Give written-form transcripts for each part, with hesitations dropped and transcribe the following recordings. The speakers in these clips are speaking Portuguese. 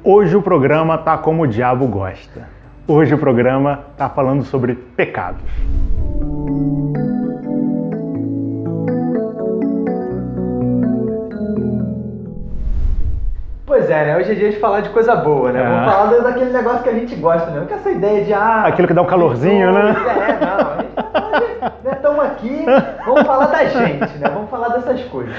Hoje o programa tá como o diabo gosta. Hoje o programa tá falando sobre pecados. Pois é, né? Hoje é dia de falar de coisa boa, né? Vamos falar daquele negócio que a gente gosta, né? Que essa ideia de... aquilo que dá um calorzinho, né? Não. A gente vai falar de... Estamos aqui, vamos falar da gente, né? Vamos falar dessas coisas.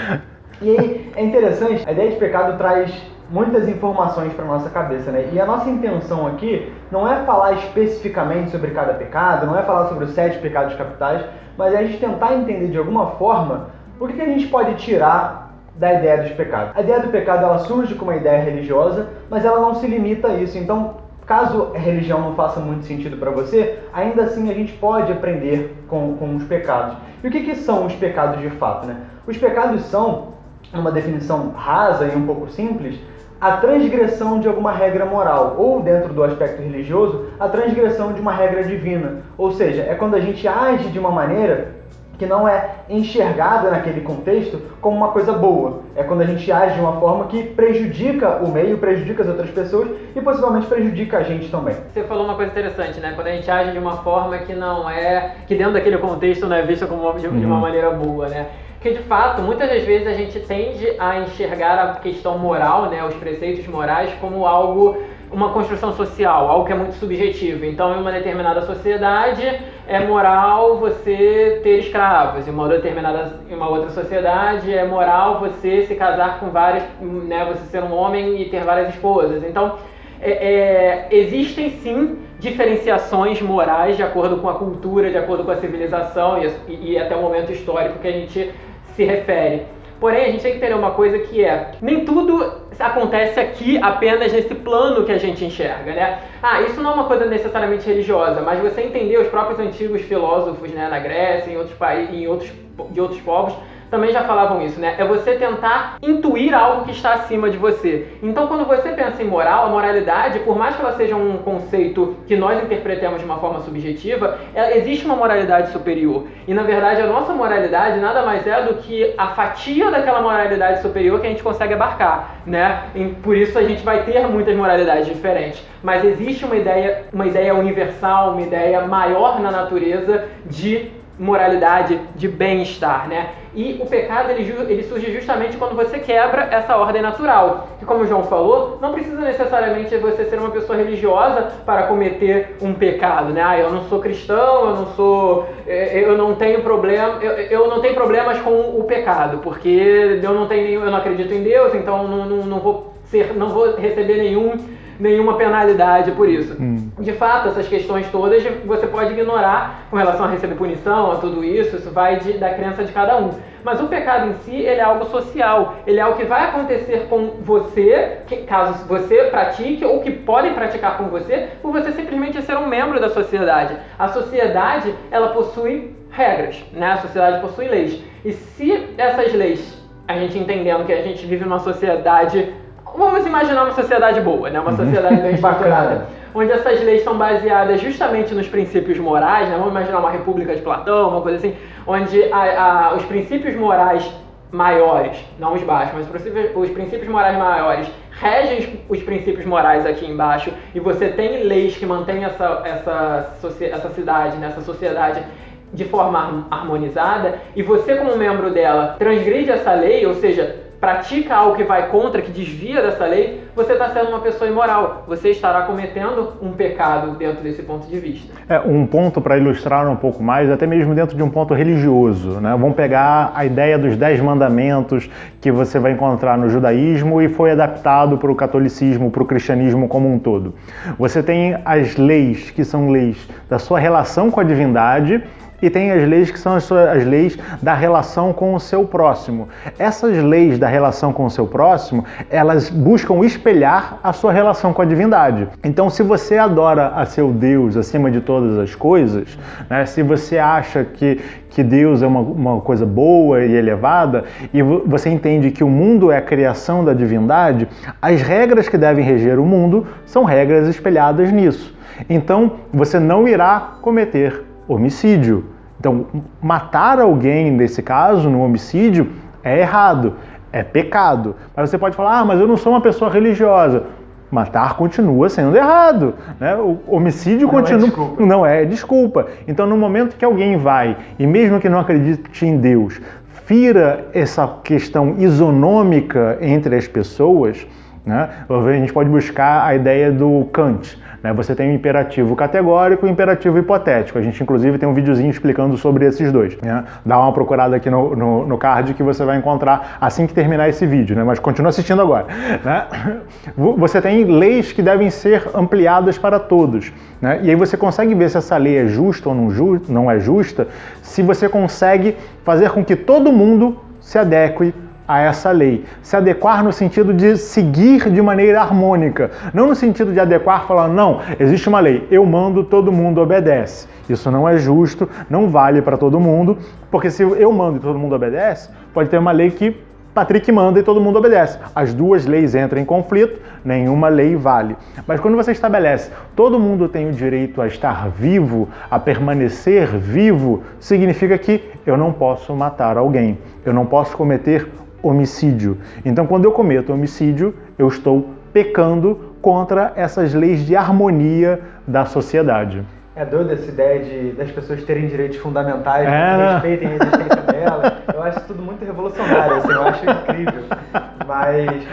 E aí, é interessante, a ideia de pecado traz muitas informações para nossa cabeça, né? E a nossa intenção aqui não é falar especificamente sobre cada pecado, não é falar sobre os 7 pecados capitais, mas é a gente tentar entender de alguma forma o que a gente pode tirar da ideia dos pecados. A ideia do pecado, ela surge como uma ideia religiosa, mas ela não se limita a isso. Então, caso a religião não faça muito sentido para você, ainda assim a gente pode aprender com os pecados. E o que são os pecados de fato, né? Os pecados são, numa definição rasa e um pouco simples, a transgressão de alguma regra moral, ou dentro do aspecto religioso, a transgressão de uma regra divina. Ou seja, é quando a gente age de uma maneira que não é enxergada naquele contexto como uma coisa boa. É quando a gente age de uma forma que prejudica o meio, prejudica as outras pessoas e possivelmente prejudica a gente também. Você falou uma coisa interessante, né? Quando a gente age de uma forma que não é, que dentro daquele contexto não é vista como de uma maneira boa, né? Que de fato, muitas das vezes a gente tende a enxergar a questão moral, né, os preceitos morais, como algo, uma construção social, algo que é muito subjetivo. Então, em uma determinada sociedade, é moral você ter escravos. Em uma outra sociedade, é moral você se casar com várias, né, você ser um homem e ter várias esposas. Então, existem sim diferenciações morais de acordo com a cultura, de acordo com a civilização e até o momento histórico que a gente se refere. Porém, a gente tem que entender uma coisa que nem tudo acontece aqui apenas nesse plano que a gente enxerga, né? Isso não é uma coisa necessariamente religiosa, mas você entender os próprios antigos filósofos, né, na Grécia, em outros países, de outros povos, também já falavam isso, né? É você tentar intuir algo que está acima de você. Então, quando você pensa em moral, a moralidade, por mais que ela seja um conceito que nós interpretemos de uma forma subjetiva, existe uma moralidade superior. E, na verdade, a nossa moralidade nada mais é do que a fatia daquela moralidade superior que a gente consegue abarcar, né? E por isso a gente vai ter muitas moralidades diferentes. Mas existe uma ideia universal, uma ideia maior na natureza de moralidade, de bem-estar, né? E o pecado, ele surge justamente quando você quebra essa ordem natural. Que, como o João falou, não precisa necessariamente você ser uma pessoa religiosa para cometer um pecado, né? Eu não sou cristão, eu não tenho problemas com o pecado, porque eu não acredito em Deus, então não vou receber nenhuma penalidade por isso. De fato, essas questões todas você pode ignorar com relação a receber punição, a tudo isso vai da crença de cada um. Mas o pecado em si, ele é algo social, ele é algo que vai acontecer com você, caso você pratique, ou que podem praticar com você, por você simplesmente ser um membro da sociedade. A sociedade, ela possui regras, né? A sociedade possui leis. E se essas leis, a gente entendendo que a gente vive numa sociedade... Vamos imaginar uma sociedade boa, né? Uma sociedade bem estruturada, onde essas leis são baseadas justamente nos princípios morais, né? Vamos imaginar uma república de Platão, uma coisa assim, onde os princípios morais maiores, não os baixos, mas os princípios morais maiores regem os princípios morais aqui embaixo, e você tem leis que mantêm essa cidade, né? Essa sociedade de forma harmonizada, e você como membro dela transgride essa lei, ou seja, pratica algo que vai contra, que desvia dessa lei, você está sendo uma pessoa imoral. Você estará cometendo um pecado dentro desse ponto de vista. Um ponto para ilustrar um pouco mais, até mesmo dentro de um ponto religioso, né? Vamos pegar a ideia dos 10 mandamentos que você vai encontrar no judaísmo e foi adaptado para o catolicismo, para o cristianismo como um todo. Você tem as leis, que são leis da sua relação com a divindade, e tem as leis que são as leis da relação com o seu próximo. Essas leis da relação com o seu próximo, elas buscam espelhar a sua relação com a divindade. Então, se você adora a seu Deus acima de todas as coisas, né, se você acha que Deus é uma coisa boa e elevada, e você entende que o mundo é a criação da divindade, as regras que devem reger o mundo são regras espelhadas nisso. Então, você não irá cometer homicídio. Então, matar alguém, nesse caso, no homicídio, é errado, é pecado. Mas você pode falar, mas eu não sou uma pessoa religiosa. Matar continua sendo errado, né? O homicídio continua... Não é desculpa. Então, no momento que alguém vai, e mesmo que não acredite em Deus, fira essa questão isonômica entre as pessoas, né? A gente pode buscar a ideia do Kant, né? Você tem o imperativo categórico e o imperativo hipotético. A gente, inclusive, tem um videozinho explicando sobre esses dois, né? Dá uma procurada aqui no card que você vai encontrar assim que terminar esse vídeo, né? Mas continua assistindo agora, né? Você tem leis que devem ser ampliadas para todos, né? E aí você consegue ver se essa lei é justa ou não é justa, se você consegue fazer com que todo mundo se adeque a essa lei. Se adequar no sentido de seguir de maneira harmônica, não no sentido de adequar falando, não, existe uma lei, eu mando, todo mundo obedece. Isso não é justo, não vale para todo mundo, porque se eu mando e todo mundo obedece, pode ter uma lei que Patrick manda e todo mundo obedece. As duas leis entram em conflito, nenhuma lei vale. Mas quando você estabelece, todo mundo tem o direito a estar vivo, a permanecer vivo, significa que eu não posso matar alguém, eu não posso cometer homicídio. Então, quando eu cometo homicídio, eu estou pecando contra essas leis de harmonia da sociedade. É doido essa ideia das pessoas terem direitos fundamentais, que respeitem a existência delas. Eu acho tudo muito revolucionário, assim, eu acho incrível. Mas,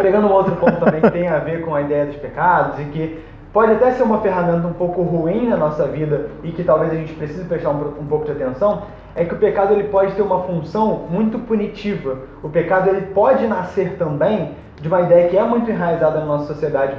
pegando um outro ponto também que tem a ver com a ideia dos pecados e que pode até ser uma ferramenta um pouco ruim na nossa vida e que talvez a gente precise prestar um pouco de atenção, é que o pecado ele pode ter uma função muito punitiva. O pecado ele pode nascer também de uma ideia que é muito enraizada na nossa sociedade,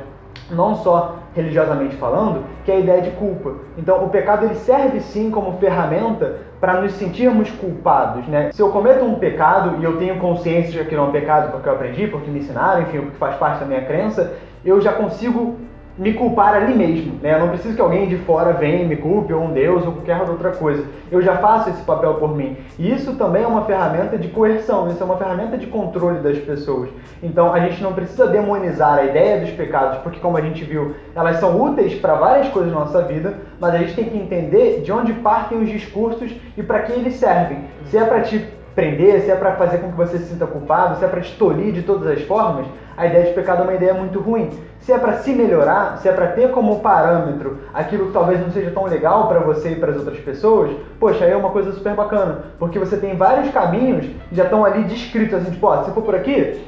não só religiosamente falando, que é a ideia de culpa. Então, o pecado ele serve sim como ferramenta para nos sentirmos culpados, né? Se eu cometo um pecado e eu tenho consciência de que aquilo é um pecado porque eu aprendi, porque me ensinaram, enfim, porque faz parte da minha crença, eu já consigo me culpar ali mesmo, né? Eu não preciso que alguém de fora venha e me culpe, ou um Deus, ou qualquer outra coisa. Eu já faço esse papel por mim. E isso também é uma ferramenta de coerção, isso é uma ferramenta de controle das pessoas. Então, a gente não precisa demonizar a ideia dos pecados, porque como a gente viu, elas são úteis para várias coisas na nossa vida, mas a gente tem que entender de onde partem os discursos e para que eles servem. Se é para te prender, se é para fazer com que você se sinta culpado, se é para te tolir de todas as formas, a ideia de pecado é uma ideia muito ruim. Se é para se melhorar, se é para ter como parâmetro aquilo que talvez não seja tão legal para você e para as outras pessoas, poxa, aí é uma coisa super bacana, porque você tem vários caminhos que já estão ali descritos, assim, tipo, ó, se for por aqui,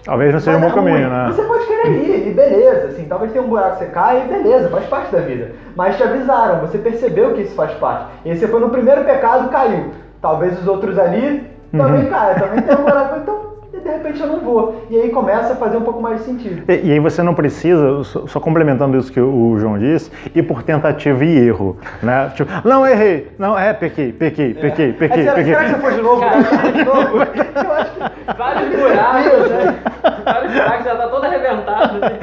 talvez não seja um bom caminho, né? Você pode querer ir, e beleza, assim, talvez tenha um buraco que você cai, e beleza, faz parte da vida. Mas te avisaram, você percebeu que isso faz parte. E aí você foi no primeiro pecado, caiu. Talvez os outros ali também caiam, também tem um buraco, então de repente eu não vou. E aí começa a fazer um pouco mais de sentido. E aí você não precisa, só complementando isso que o João disse, ir por tentativa e erro, né? Tipo, não, errei, não, pequei. Será que você foi de novo? Cara, de novo? Eu acho que... Vários buracos, né? Vários buracos, já tá todo arrebentado. Né?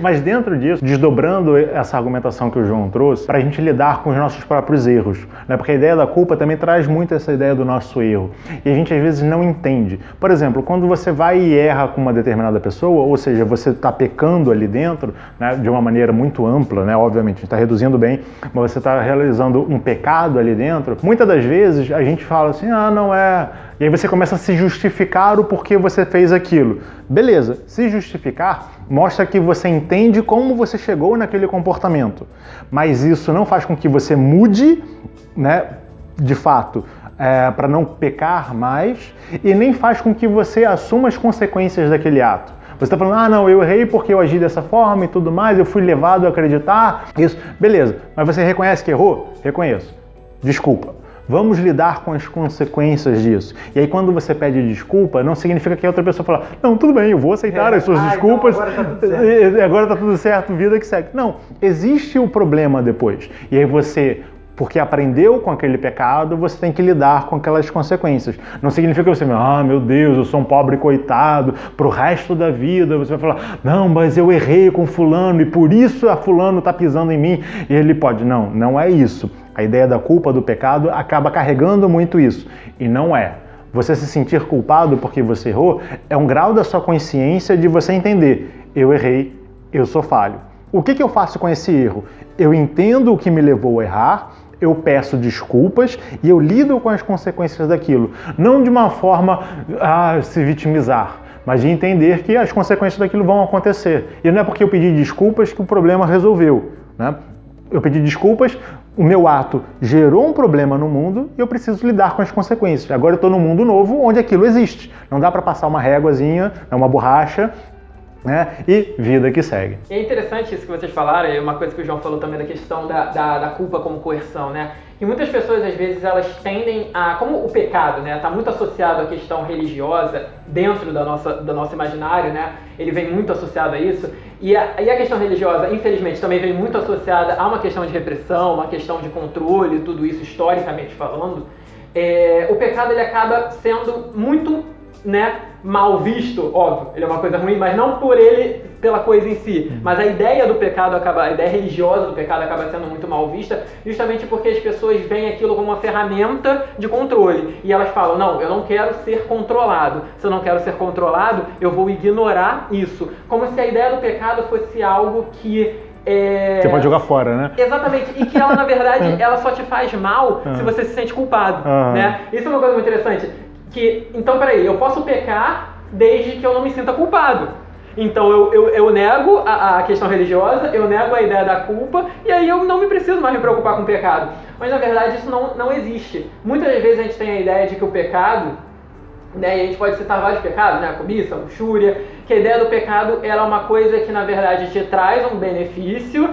Mas dentro disso, desdobrando essa argumentação que o João trouxe, para a gente lidar com os nossos próprios erros, né? Porque a ideia da culpa também traz muito essa ideia do nosso erro. E a gente às vezes não entende. Por exemplo, quando você vai e erra com uma determinada pessoa, ou seja, você está pecando ali dentro, né, de uma maneira muito ampla, né, obviamente, a gente está reduzindo bem, mas você está realizando um pecado ali dentro, muitas das vezes a gente fala assim, não é... E aí você começa a se justificar o porquê você fez aquilo. Beleza, se justificar mostra que você entende como você chegou naquele comportamento, mas isso não faz com que você mude, né, de fato, para não pecar mais, e nem faz com que você assuma as consequências daquele ato. Você está falando, não, eu errei porque eu agi dessa forma e tudo mais, eu fui levado a acreditar, isso, beleza, mas você reconhece que errou? Reconheço. Desculpa. Vamos lidar com as consequências disso. E aí quando você pede desculpa, não significa que a outra pessoa fala, não, tudo bem, eu vou aceitar as suas desculpas, então agora tá tudo certo, vida que segue. Não, existe o problema depois. E aí você... Porque aprendeu com aquele pecado, você tem que lidar com aquelas consequências. Não significa que você, meu Deus, eu sou um pobre coitado, pro resto da vida você vai falar, não, mas eu errei com fulano e por isso a fulano tá pisando em mim. E ele pode, não é isso. A ideia da culpa, do pecado, acaba carregando muito isso. E não é. Você se sentir culpado porque você errou é um grau da sua consciência de você entender, eu errei, eu sou falho. O que eu faço com esse erro? Eu entendo o que me levou a errar, eu peço desculpas e eu lido com as consequências daquilo. Não de uma forma a se vitimizar, mas de entender que as consequências daquilo vão acontecer. E não é porque eu pedi desculpas que o problema resolveu, né? Eu pedi desculpas, o meu ato gerou um problema no mundo e eu preciso lidar com as consequências. Agora eu estou num mundo novo onde aquilo existe. Não dá para passar uma réguazinha, uma borracha, né? E vida que segue. E é interessante isso que vocês falaram, é uma coisa que o João falou também da questão da culpa como coerção, né? E muitas pessoas, às vezes, elas tendem a... Como o pecado, né, está muito associado à questão religiosa dentro do nosso imaginário, né? Ele vem muito associado a isso. E a questão religiosa, infelizmente, também vem muito associada a uma questão de repressão, uma questão de controle, tudo isso historicamente falando. O pecado, ele acaba sendo muito, né, mal visto, óbvio, ele é uma coisa ruim, mas não pela coisa em si, mas a ideia do pecado a ideia religiosa do pecado acaba sendo muito mal vista, justamente porque as pessoas veem aquilo como uma ferramenta de controle, e elas falam, não, eu não quero ser controlado, se eu não quero ser controlado, eu vou ignorar isso, como se a ideia do pecado fosse algo que você pode jogar fora, né? Exatamente, e que ela, na verdade, ela só te faz mal se você se sente culpado, né? Isso é uma coisa muito interessante. Então, peraí, eu posso pecar desde que eu não me sinta culpado. Então, eu nego a questão religiosa, eu nego a ideia da culpa, e aí eu não me preciso mais me preocupar com o pecado. Mas, na verdade, isso não existe. Muitas vezes a gente tem a ideia de que o pecado, né, e a gente pode citar vários pecados, né, a cobiça, a luxúria, que a ideia do pecado era uma coisa que, na verdade, te traz um benefício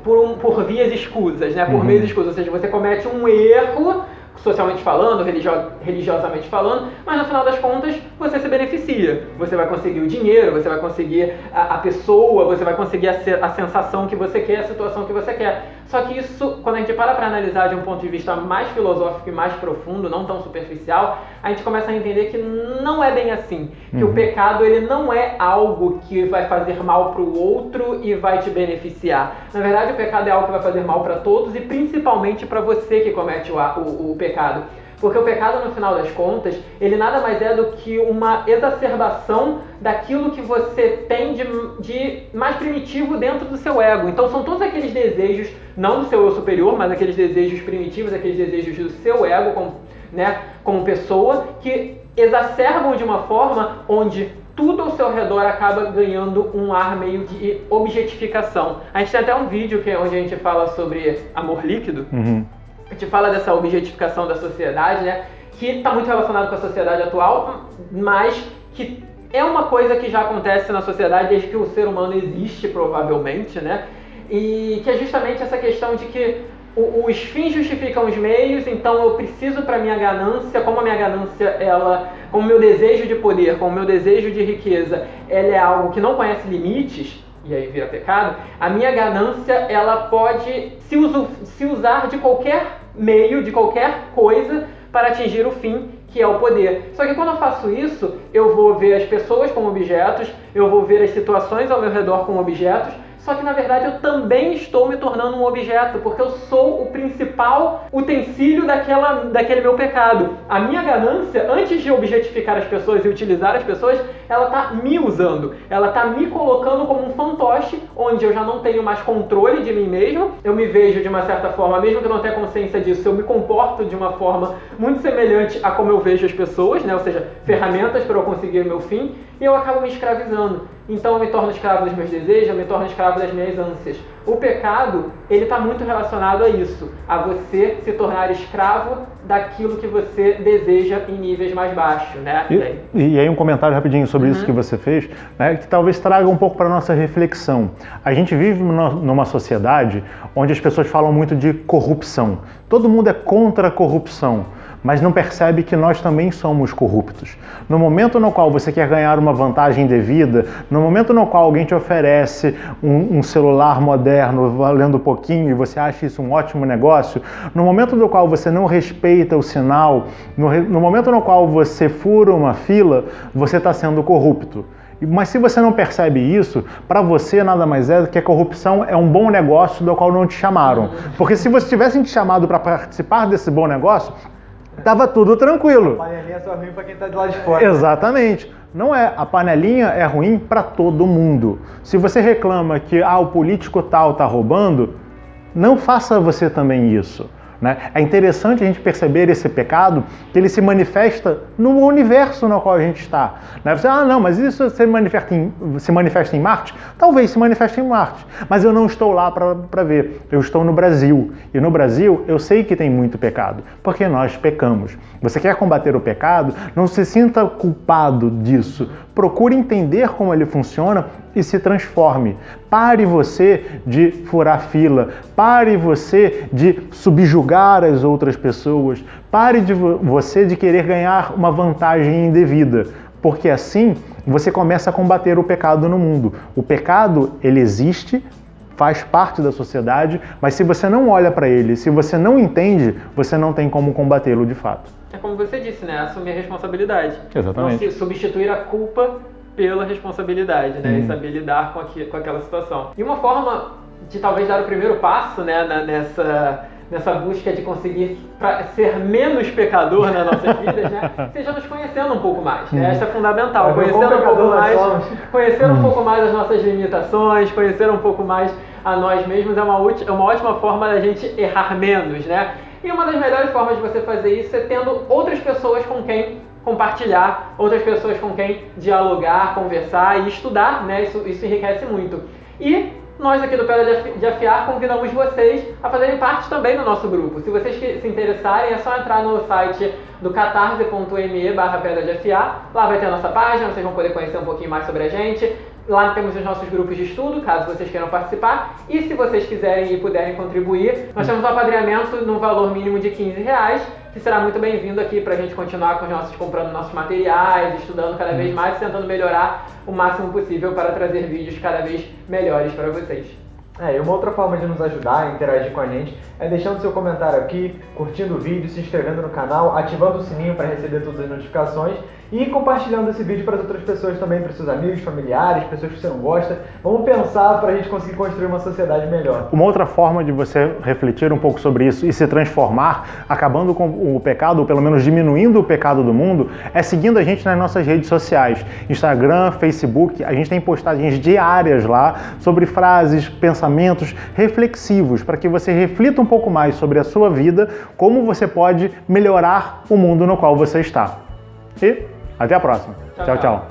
por vias escusas, né, por meios escusos. Ou seja, você comete um erro, socialmente falando, religiosamente falando, mas no final das contas você se beneficia. Você vai conseguir o dinheiro, você vai conseguir a pessoa, você vai conseguir a sensação que você quer, a situação que você quer. Só que isso, quando a gente para analisar de um ponto de vista mais filosófico e mais profundo, não tão superficial, a gente começa a entender que não é bem assim. Que o pecado, ele não é algo que vai fazer mal para o outro e vai te beneficiar. Na verdade, o pecado é algo que vai fazer mal para todos e principalmente para você que comete o pecado. Porque o pecado, no final das contas, ele nada mais é do que uma exacerbação daquilo que você tem de mais primitivo dentro do seu ego. Então são todos aqueles desejos, não do seu eu superior, mas aqueles desejos primitivos, aqueles desejos do seu ego como pessoa, que exacerbam de uma forma onde tudo ao seu redor acaba ganhando um ar meio de objetificação. A gente tem até um vídeo onde a gente fala sobre amor líquido. A gente fala dessa objetificação da sociedade, né, que está muito relacionado com a sociedade atual, mas que é uma coisa que já acontece na sociedade desde que o ser humano existe, provavelmente, né, e que é justamente essa questão de que os fins justificam os meios, então eu preciso para minha ganância, como a minha ganância, como o meu desejo de poder, como o meu desejo de riqueza, ela é algo que não conhece limites, e aí vira pecado, a minha ganância, ela pode se usar de qualquer meio, de qualquer coisa para atingir o fim, que é o poder. Só que quando eu faço isso, eu vou ver as pessoas como objetos, eu vou ver as situações ao meu redor como objetos, só que na verdade eu também estou me tornando um objeto, porque eu sou o principal utensílio daquele meu pecado. A minha ganância, antes de objetificar as pessoas e utilizar as pessoas, ela está me usando, ela está me colocando como um fantoche, onde eu já não tenho mais controle de mim mesmo, eu me vejo de uma certa forma, mesmo que eu não tenha consciência disso, eu me comporto de uma forma muito semelhante a como eu vejo as pessoas, né? Ou seja, ferramentas para eu conseguir o meu fim, e eu acabo me escravizando. Então eu me torno escravo dos meus desejos, eu me torno escravo das minhas ânsias. O pecado, ele está muito relacionado a isso, a você se tornar escravo daquilo que você deseja em níveis mais baixos, né? E aí um comentário rapidinho sobre isso que você fez, né, que talvez traga um pouco para a nossa reflexão. A gente vive numa sociedade onde as pessoas falam muito de corrupção. Todo mundo é contra a corrupção, mas não percebe que nós também somos corruptos. No momento no qual você quer ganhar uma vantagem devida, no momento no qual alguém te oferece um celular moderno valendo pouquinho e você acha isso um ótimo negócio, no momento no qual você não respeita o sinal, no momento no qual você fura uma fila, você está sendo corrupto. Mas se você não percebe isso, para você nada mais é do que a corrupção é um bom negócio do qual não te chamaram. Porque se você tivessem te chamado para participar desse bom negócio, tava tudo tranquilo. A panelinha é só ruim para quem tá de lá de fora. Exatamente. Não é, a panelinha é ruim para todo mundo. Se você reclama que o político tal tá roubando, não faça você também isso. né? É interessante a gente perceber esse pecado, que ele se manifesta no universo no qual a gente está. Né? Você, não, mas isso se manifesta em Marte? Talvez se manifeste em Marte, mas eu não estou lá para ver. Eu estou no Brasil. E no Brasil eu sei que tem muito pecado, porque nós pecamos. Você quer combater o pecado? Não se sinta culpado disso. Procure entender como ele funciona e se transforme. Pare você de furar fila. Pare você de subjugar as outras pessoas. Pare você de querer ganhar uma vantagem indevida. Porque assim você começa a combater o pecado no mundo. O pecado, ele existe, faz parte da sociedade, mas se você não olha para ele, se você não entende, você não tem como combatê-lo de fato. É como você disse, né? Assumir a responsabilidade. Exatamente. Não se substituir a culpa pela responsabilidade, né? E saber lidar com aquela situação. E uma forma de talvez dar o primeiro passo, né, nessa busca de conseguir ser menos pecador nas nossas vidas, né? Seja nos conhecendo um pouco mais, né? Isso é fundamental. Conhecer um pouco mais as nossas limitações, conhecer um pouco mais a nós mesmos é uma ótima forma da gente errar menos, né? E uma das melhores formas de você fazer isso é tendo outras pessoas com quem compartilhar, outras pessoas com quem dialogar, conversar e estudar, né? Isso enriquece muito. E nós aqui do Pedra de Afiar convidamos vocês a fazerem parte também do nosso grupo. Se vocês se interessarem, é só entrar no site do catarse.me/Pedra de Afiar. Lá vai ter a nossa página, vocês vão poder conhecer um pouquinho mais sobre a gente. Lá temos os nossos grupos de estudo, caso vocês queiram participar. E se vocês quiserem e puderem contribuir, nós temos um apadrinhamento no valor mínimo de R$15, que será muito bem-vindo aqui para a gente continuar comprando nossos materiais, estudando cada vez mais, tentando melhorar o máximo possível para trazer vídeos cada vez melhores para vocês. E uma outra forma de nos ajudar a interagir com a gente é deixando seu comentário aqui, curtindo o vídeo, se inscrevendo no canal, ativando o sininho para receber todas as notificações e compartilhando esse vídeo para as outras pessoas também, para seus amigos, familiares, pessoas que você não gosta. Vamos pensar para a gente conseguir construir uma sociedade melhor. Uma outra forma de você refletir um pouco sobre isso e se transformar, acabando com o pecado, ou pelo menos diminuindo o pecado do mundo, é seguindo a gente nas nossas redes sociais. Instagram, Facebook, a gente tem postagens diárias lá sobre frases, pensamentos reflexivos, para que você reflita um pouco mais sobre a sua vida, como você pode melhorar o mundo no qual você está. E até a próxima. Tchau, tchau.